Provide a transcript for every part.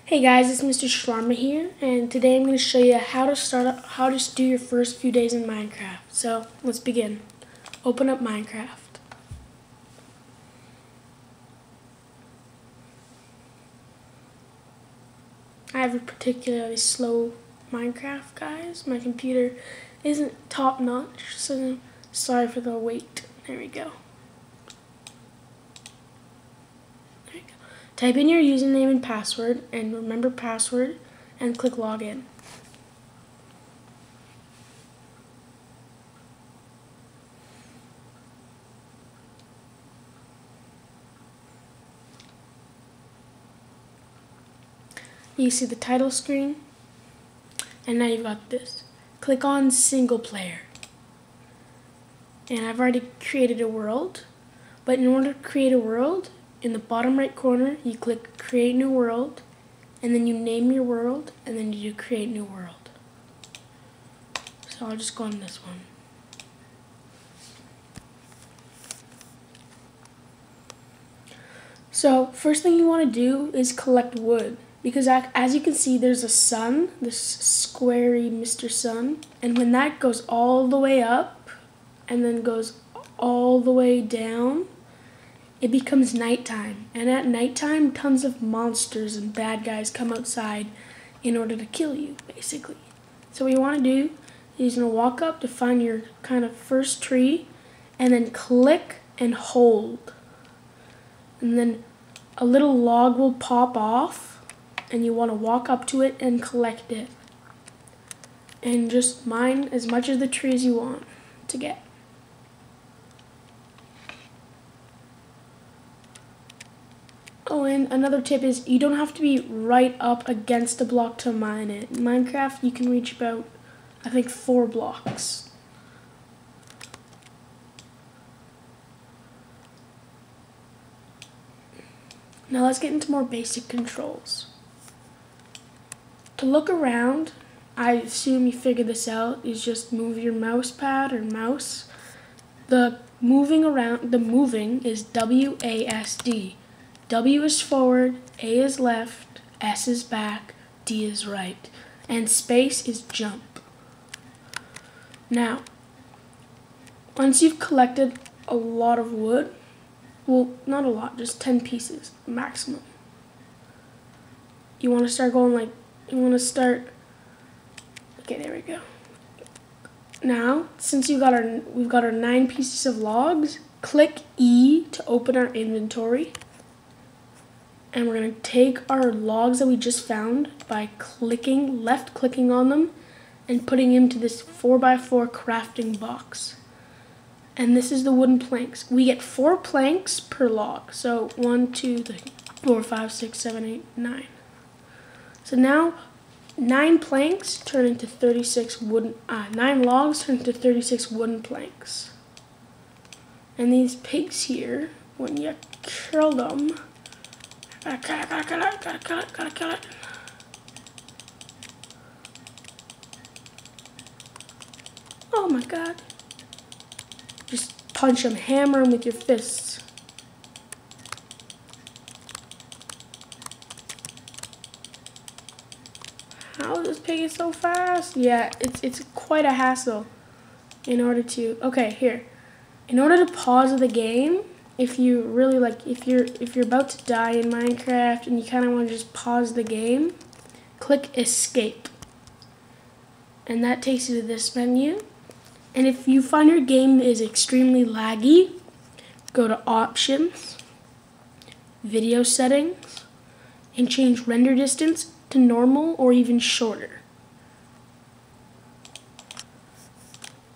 Hey guys, it's MrSchwarma here, and today I'm going to show you how to do your first few days in Minecraft. So let's begin. Open up Minecraft. I have a particularly slow Minecraft, guys. My computer isn't top notch, so sorry for the wait. There we go. Type in your username and password, and remember password, and click login. You see the title screen, and now you've got this. Click on single player. And I've already created a world, but in order to create a world, in the bottom right corner, you click Create New World, and then you name your world, and then you do Create New World. So I'll just go on this one. So first thing you want to do is collect wood, because as you can see, there's a sun, this squarey Mr. Sun, and when that goes all the way up, and then goes all the way down, it becomes nighttime, and at nighttime, tons of monsters and bad guys come outside in order to kill you, basically. So what you want to do is you're going to walk up to find your kind of first tree, and then click and hold. And then a little log will pop off, and you want to walk up to it and collect it. And just mine as much of the trees you want to get. Oh, and another tip is you don't have to be right up against a block to mine it. In Minecraft, you can reach about, I think, 4 blocks. Now let's get into more basic controls. To look around, I assume you figured this out, is just move your mouse pad or mouse. The moving is WASD. W is forward, A is left, S is back, D is right, and space is jump. Now, once you've collected a lot of wood, well, not a lot, just 10 pieces maximum, you want to start going like, okay, there we go. Now, since we've got our 9 pieces of logs, click E to open our inventory. And we're going to take our logs that we just found by left clicking on them and putting them into this 4x4 crafting box. And this is the wooden planks. We get 4 planks per log. So 1, 2, 3, 4, 5, 6, 7, 8, 9. So now 9 planks turn into 36 9 logs turn into 36 wooden planks. And these pigs here, when you kill them, gotta kill it. Oh my god. Just punch them, hammer them with your fists. How this pig is so fast? Yeah, it's quite a hassle in order to, okay, here. In order to pause the game, if you really if you're about to die in Minecraft and you kind of want to just pause the game, click escape. And that takes you to this menu. And if you find your game is extremely laggy, go to options, video settings, and change render distance to normal or even shorter.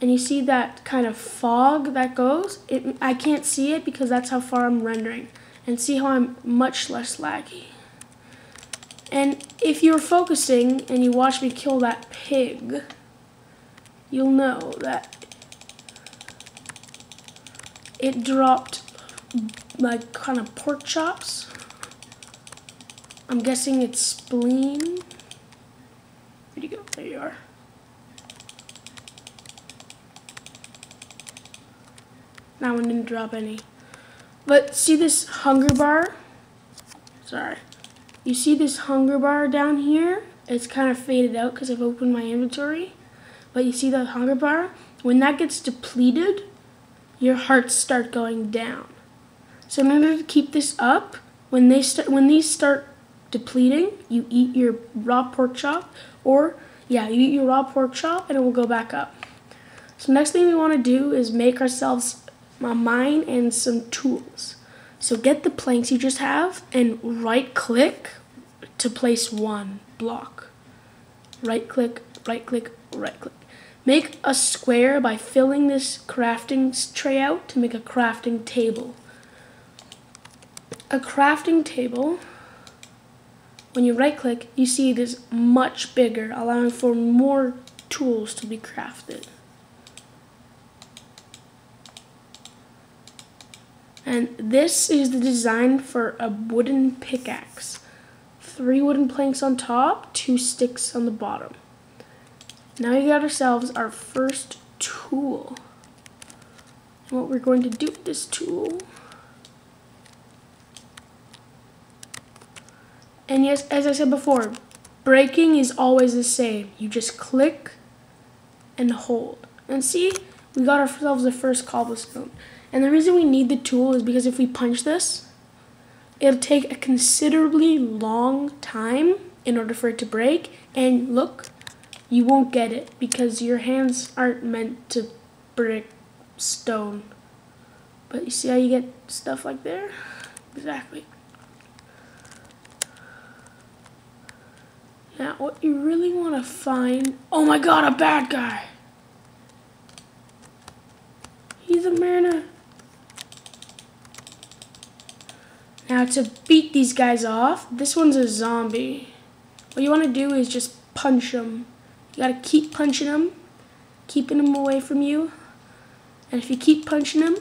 And you see that kind of fog that goes? I can't see it because that's how far I'm rendering. And see how I'm much less laggy. And if you're focusing and you watch me kill that pig, you'll know that it dropped like kind of pork chops. I'm guessing it's spleen. Where'd you go? There you are. That one didn't drop any. But see this hunger bar? Sorry. You see this hunger bar down here? It's kind of faded out because I've opened my inventory. But you see the hunger bar? When that gets depleted, your hearts start going down. So in order to keep this up, when these start depleting, you eat your raw pork chop, or you eat your raw pork chop and it will go back up. So next thing we want to do is make ourselves a mine and some tools. So get the planks you just have and right click to place one block. Right click, right click, right click. Make a square by filling this crafting tray out to make a crafting table. A crafting table, when you right click, you see it is much bigger, allowing for more tools to be crafted. And this is the design for a wooden pickaxe. 3 wooden planks on top, 2 sticks on the bottom. Now we got ourselves our first tool. And what we're going to do with this tool. And yes, as I said before, breaking is always the same. You just click and hold. And see, we got ourselves the first cobblestone. And the reason we need the tool is because if we punch this, it'll take a considerably long time in order for it to break. And look, you won't get it because your hands aren't meant to break stone. But you see how you get stuff like there? Exactly. Now, what you really want to find... Oh my god, a bad guy! He's a man. Now, to beat these guys off, this one's a zombie. What you want to do is just punch him. You gotta keep punching him, keeping him away from you. And if you keep punching him,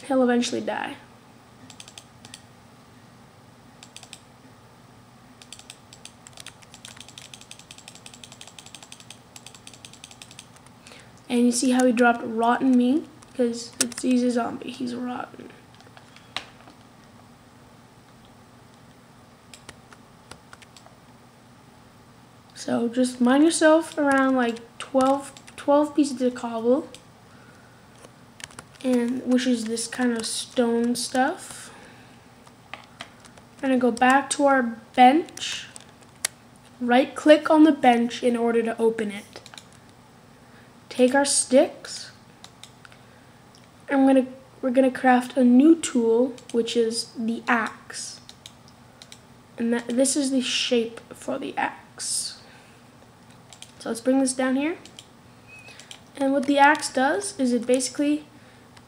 he'll eventually die. And you see how he dropped rotten meat? Because he's a zombie, he's rotten. So just mine yourself around like 12 pieces of cobble. And which is this kind of stone stuff. We're gonna go back to our bench. Right click on the bench in order to open it. Take our sticks, and we're gonna craft a new tool, which is the axe. And this is the shape for the axe. So let's bring this down here. And what the axe does is it basically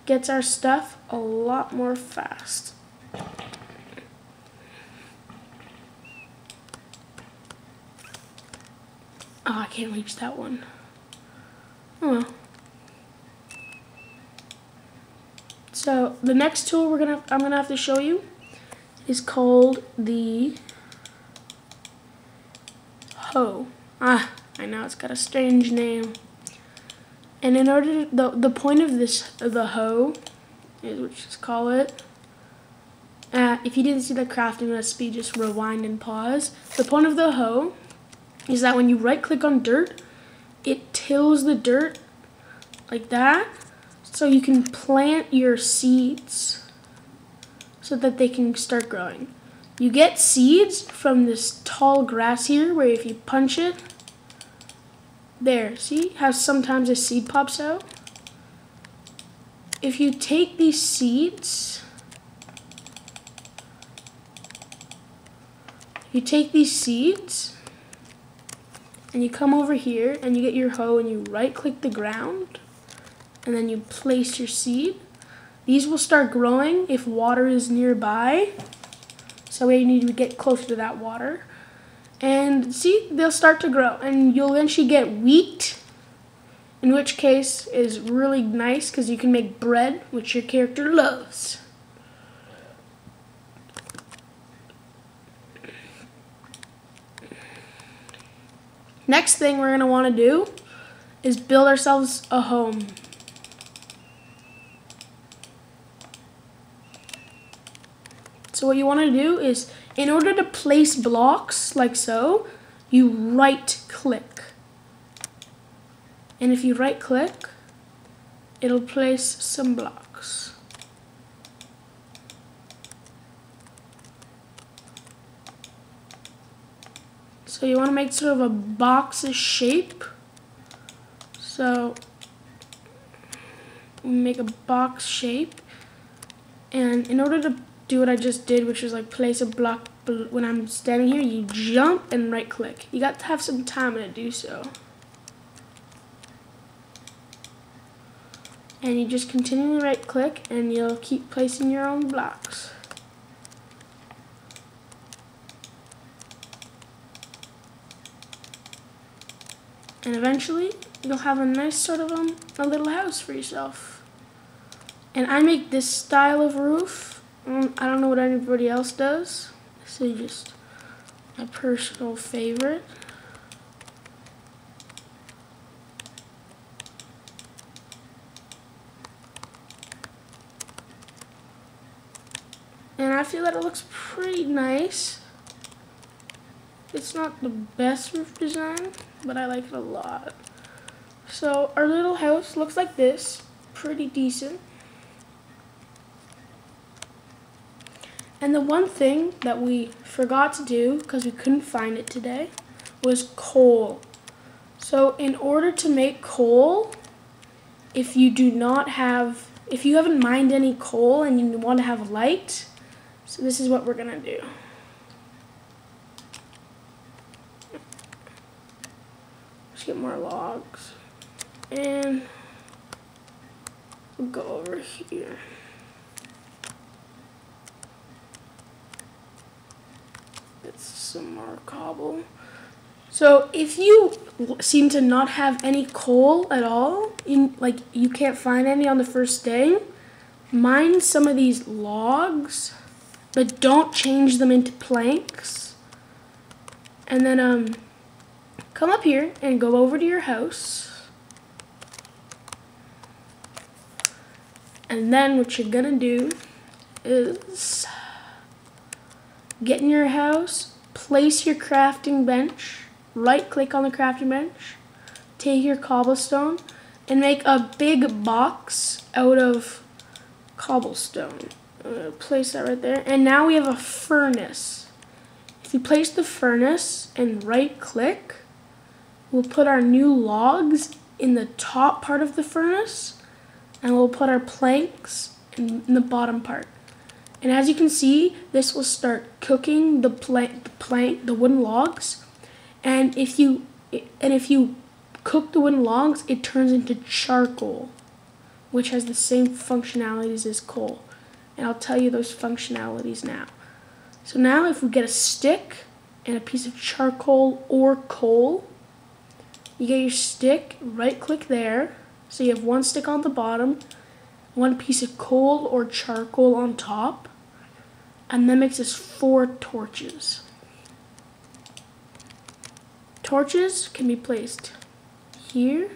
gets our stuff a lot more fast. Oh, I can't reach that one. Oh well. So the next tool I'm gonna have to show you is called the hoe. I know it's got a strange name. And in order to, the point of the hoe is, let's just call it. If you didn't see the crafting recipe, just rewind and pause. The point of the hoe is that when you right click on dirt, it tills the dirt like that, so you can plant your seeds so that they can start growing. You get seeds from this tall grass here, where if you punch it, there, see how sometimes a seed pops out? If you take these seeds, and you come over here and you get your hoe and you right click the ground and then you place your seed, these will start growing if water is nearby. So you need to get closer to that water. And see, they'll start to grow and you'll eventually get wheat, in which case is really nice because you can make bread, which your character loves. Next thing we're going to want to do is build ourselves a home. So what you want to do is, in order to place blocks like so, you right click. And if you right click, it'll place some blocks. So you want to make sort of a box shape. So make a box shape, and in order to do what I just did, which is like place a block when I'm standing here, you jump and right click. You got to have some time to do so. And you just continue to right click and you'll keep placing your own blocks. And eventually you'll have a nice sort of a little house for yourself. And I make this style of roof. I don't know what anybody else does. This is just my personal favorite. And I feel that it looks pretty nice. It's not the best roof design, but I like it a lot. So our little house looks like this, pretty decent. And the one thing that we forgot to do, because we couldn't find it today, was coal. So in order to make coal, if you haven't mined any coal and you want to have light, so this is what we're gonna do. Let's get more logs. And we'll go over here. Get some more cobble. So if you seem to not have any coal at all, you can't find any on the first day, mine some of these logs, but don't change them into planks. And then come up here and go over to your house. And then what you're gonna do is get in your house, place your crafting bench, right click on the crafting bench, take your cobblestone, and make a big box out of cobblestone. Place that right there. And now we have a furnace. If you place the furnace and right click, we'll put our new logs in the top part of the furnace, and we'll put our planks in the bottom part. And as you can see, this will start cooking the wooden logs. And if you cook the wooden logs, it turns into charcoal, which has the same functionalities as coal. And I'll tell you those functionalities now. So now if we get a stick and a piece of charcoal or coal, you get your stick, right click there. So you have one stick on the bottom, one piece of coal or charcoal on top, and that makes us 4 torches. Torches can be placed here,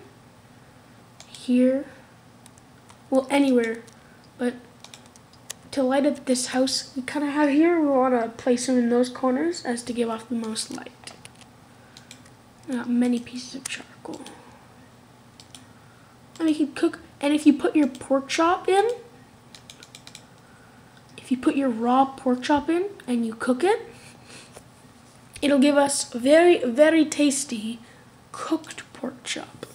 here, well anywhere, but to light up this house we kind of have here, we want to place them in those corners as to give off the most light. Many pieces of charcoal. And we can cook, and if you put your pork chop in, if you put your raw pork chop in and you cook it, it'll give us very, very tasty cooked pork chop,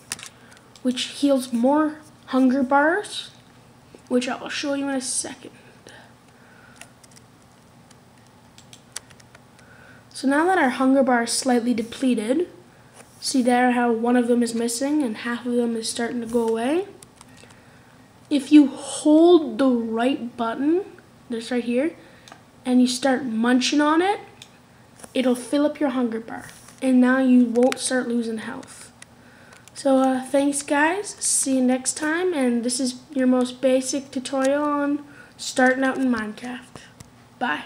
which heals more hunger bars, which I will show you in a second. So now that our hunger bar is slightly depleted, see there how one of them is missing and half of them is starting to go away? If you hold the right button, this right here, and you start munching on it, it'll fill up your hunger bar. And now you won't start losing health. So thanks guys, see you next time, and this is your most basic tutorial on starting out in Minecraft. Bye.